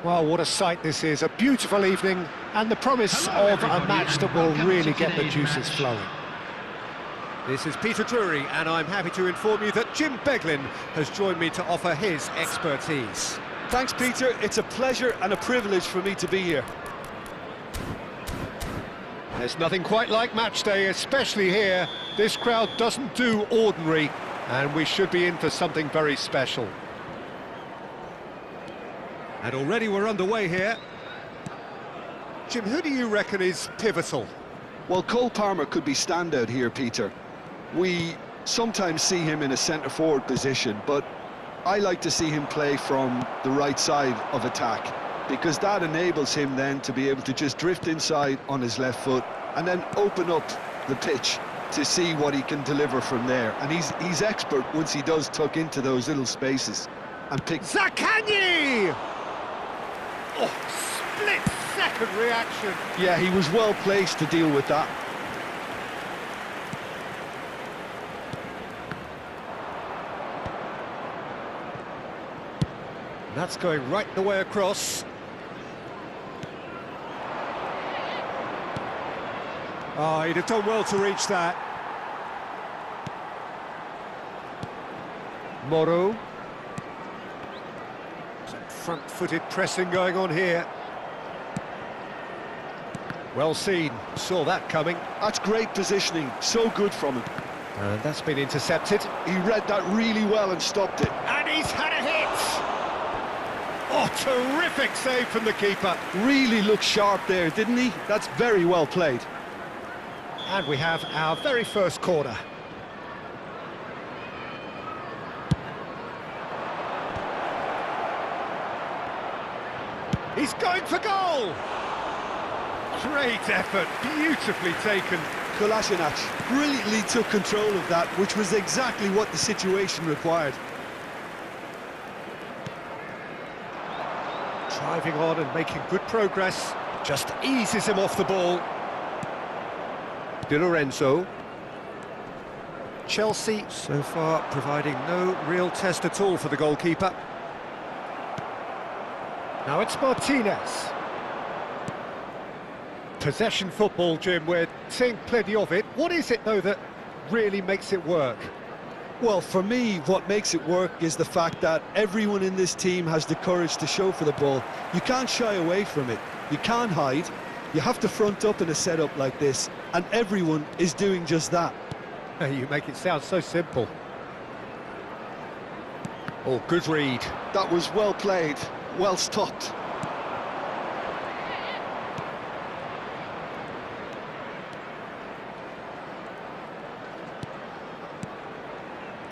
Well, what a sight this is. A beautiful evening and the promise of a match that will really get the juices flowing. This is Peter Drury, and I'm happy to inform you that Jim Beglin has joined me to offer his expertise. Thanks, Peter. It's a pleasure and a privilege for me to be here. There's nothing quite like match day, especially here. This crowd doesn't do ordinary, and we should be in for something very special. And already we're underway here. Jim, who do you reckon is pivotal? Well, Cole Palmer could be standout here, Peter. We sometimes see him in a centre-forward position, but I like to see him play from the right side of attack, because that enables him then to be able to just drift inside on his left foot and then open up the pitch to see what he can deliver from there. And he's expert once he does tuck into those little spaces and pick... Zaccagni! Oh, split-second reaction. Yeah, he was well placed to deal with that. That's going right the way across. Oh, he'd have done well to reach that. Moro. Some front-footed pressing going on here. Well seen, saw that coming. That's great positioning, so good from him. And that's been intercepted. He read that really well and stopped it. And he's had a hit! Oh, terrific save from the keeper. Really looked sharp there, didn't he? That's very well played. And we have our very first corner. He's going for goal! Great effort, beautifully taken. Kolasinac brilliantly took control of that, which was exactly what the situation required. Driving on and making good progress, just eases him off the ball. Di Lorenzo. Chelsea so far providing no real test at all for the goalkeeper. Now it's Martinez. Possession football, Jim, we're seeing plenty of it. What is it, though, that really makes it work? Well, for me, what makes it work is the fact that everyone in this team has the courage to show for the ball. You can't shy away from it. You can't hide. You have to front up in a setup like this, and everyone is doing just that. You make it sound so simple. Oh, good read. That was well played, well stopped.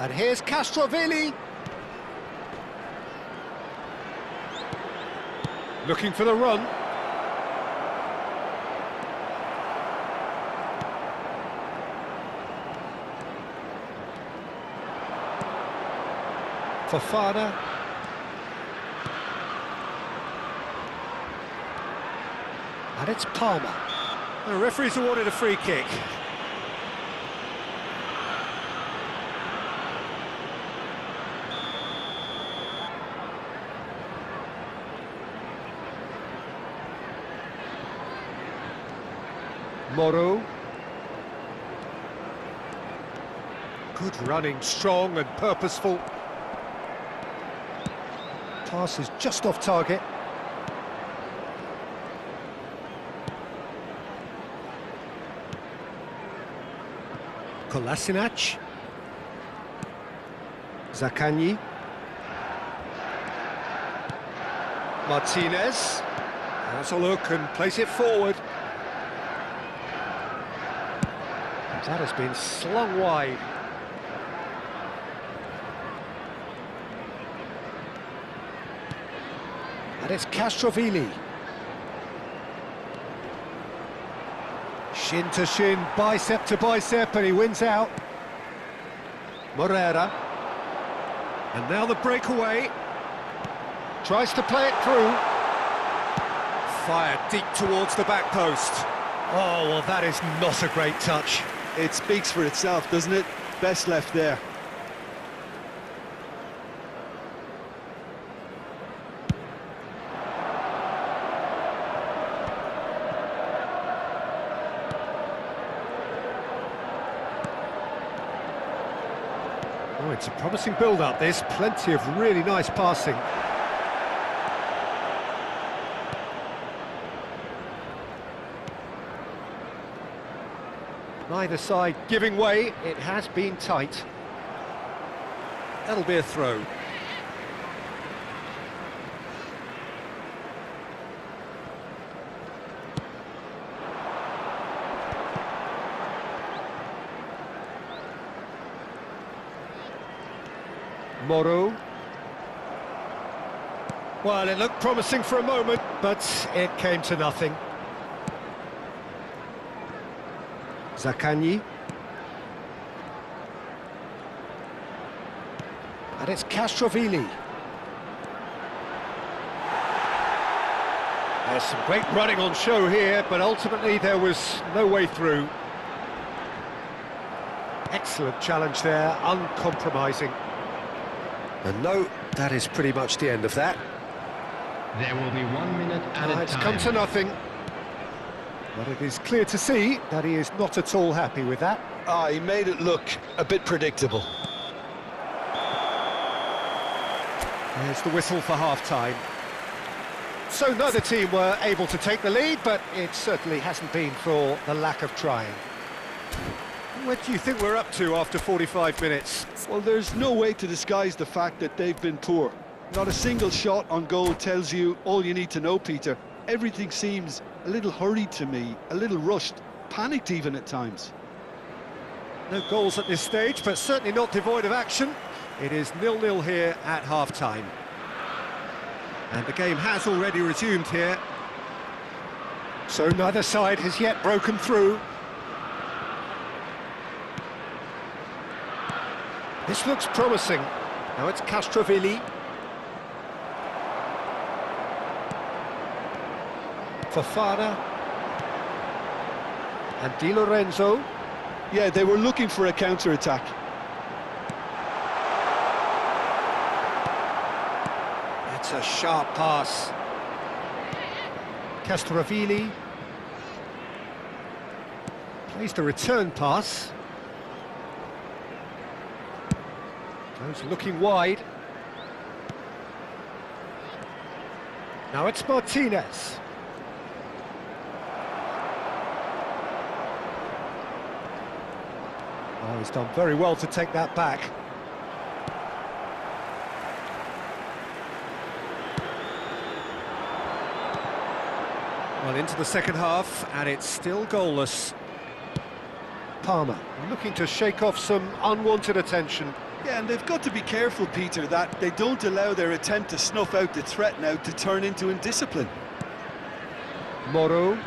And here's Castrovilli. Looking for the run. Fofana. And it's Palmer. The referee's awarded a free kick. Moro. Good running, strong and purposeful. Pass is just off target. Kolasinac. Zaccagni. Martinez. Has a look and place it forward. That has been slung wide. And it's Castrovilli. Shin to shin, bicep to bicep, and he wins out. Morera. And now the breakaway. Tries to play it through. Fired deep towards the back post. Oh, well, that is not a great touch. It speaks for itself, doesn't it? Best left there. Oh, it's a promising build-up, this. Plenty of really nice passing. Neither side giving way. It has been tight. That'll be a throw. Moro. Well, it looked promising for a moment, but it came to nothing. Zaccagni. And it's Castrovilli. There's some great running on show here, but ultimately there was no way through. Excellent challenge there, uncompromising. And no, that is pretty much the end of that. There will be 1 minute at a It's time. come to nothing. But it is clear to see that he is not at all happy with that. He made it look a bit predictable. There's the whistle for half-time. So neither team were able to take the lead, but it certainly hasn't been for the lack of trying. What do you think we're up to after 45 minutes? Well, there's no way to disguise the fact that they've been poor. Not a single shot on goal tells you all you need to know, Peter. Everything seems a little hurried to me, a little rushed, panicked even at times. No goals at this stage, but certainly not devoid of action. It is 0-0 here at half-time. And the game has already resumed here. So neither side has yet broken through. This looks promising. Now it's Castrovilli. Fofana. And Di Lorenzo. Yeah, they were looking for a counter-attack. It's a sharp pass. Castrovilli. Plays the return pass. Goes looking wide. Now it's Martinez. Oh, he's done very well to take that back. Well, into the second half, and it's still goalless. Palmer looking to shake off some unwanted attention. Yeah, and they've got to be careful, Peter, that they don't allow their attempt to snuff out the threat now to turn into indiscipline. Moro.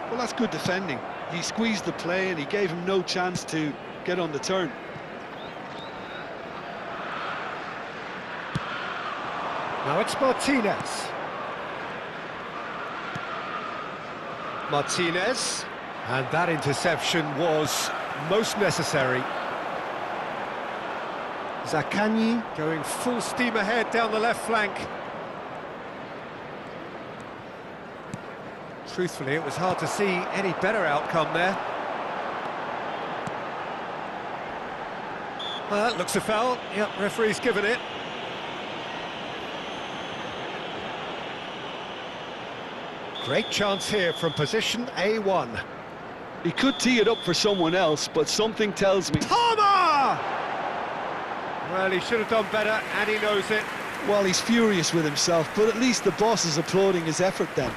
Well, that's good defending. He squeezed the play and he gave him no chance to get on the turn. Now it's Martinez. Martinez. And that interception was most necessary. Zaccagni going full steam ahead down the left flank. Truthfully, it was hard to see any better outcome there. Well, that looks a foul. Yep, referee's given it. Great chance here from position A1. He could tee it up for someone else, but something tells me... Palmer! Well, he should have done better, and he knows it. Well, he's furious with himself, but at least the boss is applauding his effort then.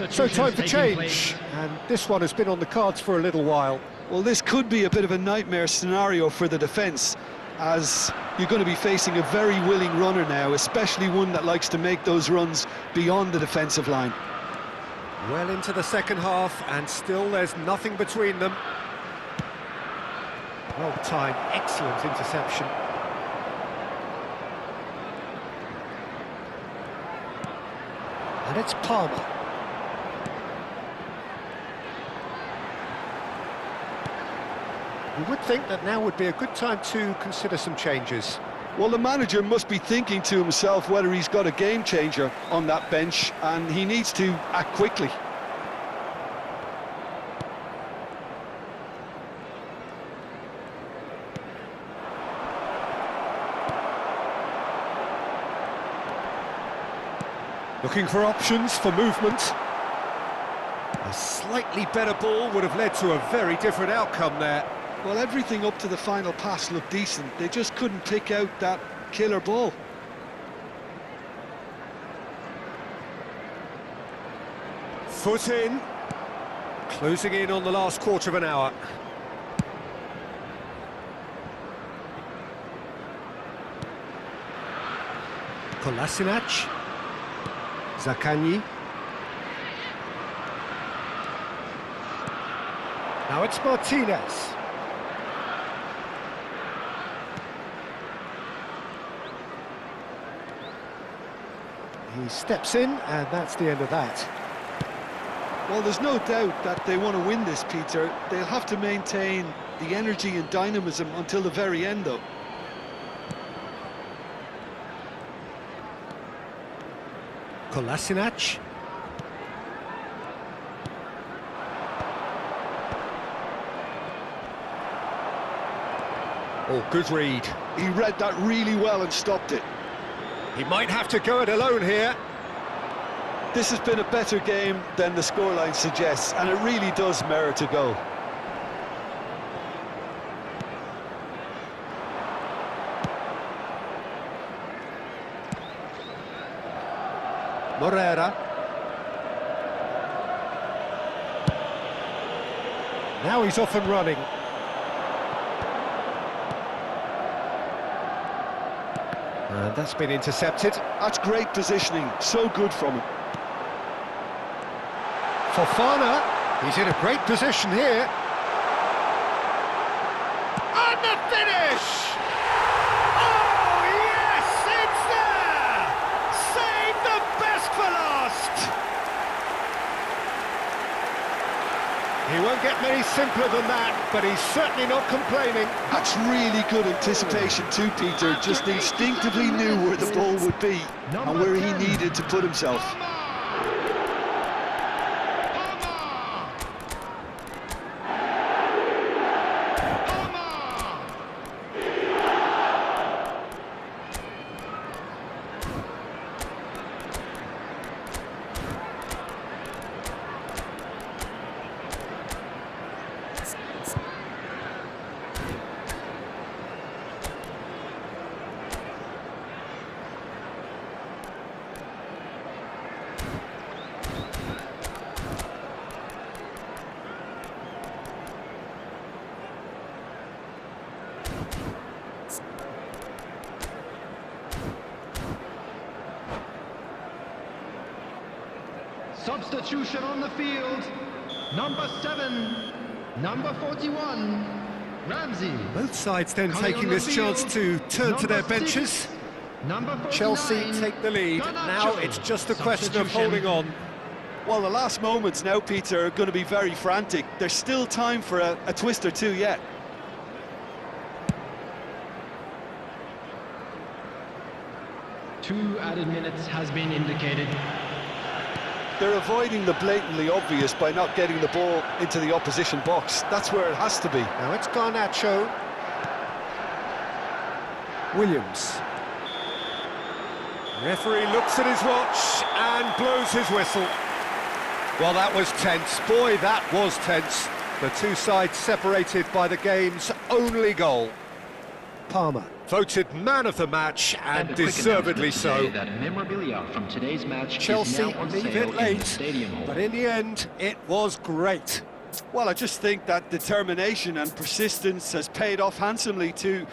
So time for change, and this one has been on the cards for a little while. Well, this could be a bit of a nightmare scenario for the defence, as you're going to be facing a very willing runner now, especially one that likes to make those runs beyond the defensive line. Well into the second half, and still there's nothing between them. Well timed, excellent interception. And it's Palmer. You would think that now would be a good time to consider some changes. Well, the manager must be thinking to himself whether he's got a game changer on that bench, and he needs to act quickly. Looking for options for movement. A slightly better ball would have led to a very different outcome there. Well, everything up to the final pass looked decent. They just couldn't pick out that killer ball. Foot in. Closing in on the last quarter of an hour. Kolasinac. Zaccagni. Now it's Martinez. He steps in, and that's the end of that. Well, there's no doubt that they want to win this, Peter. They'll have to maintain the energy and dynamism until the very end, though. Kolasinac. Oh, good read. He read that really well and stopped it. He might have to go it alone here. This has been a better game than the scoreline suggests, and it really does merit a goal. Morera. Now he's off and running. And that's been intercepted. That's great positioning, so good from him. Fofana, he's in a great position here. And the finish! Oh, yes, it's there! Save the best for last! many simpler than that, but he's certainly not complaining. That's really good anticipation too, Peter. Just instinctively knew where the ball would be and where he needed to put himself. Substitution on the field. Number 7, number 41, Ramsey. Both sides then Coming taking on the this chance to field, turn to their number 6, benches. Number 49, Chelsea take the lead. Now Garnacho. it's just a question of Substitution. holding on. Well, the last moments now, Peter, are going to be very frantic. There's still time for a twist or two yet. Two added minutes has been indicated. They're avoiding the blatantly obvious by not getting the ball into the opposition box. That's where it has to be. Now it's Garnacho. Williams. Referee looks at his watch and blows his whistle. Well, that was tense. Boy, that was tense. The two sides separated by the game's only goal. Palmer. Voted man of the match, and a quick deservedly announcement so. today that memorabilia from today's match Chelsea is now on leave sale it in the late, stadium hall. but in the end, it was great. Well, I just think that determination and persistence has paid off handsomely to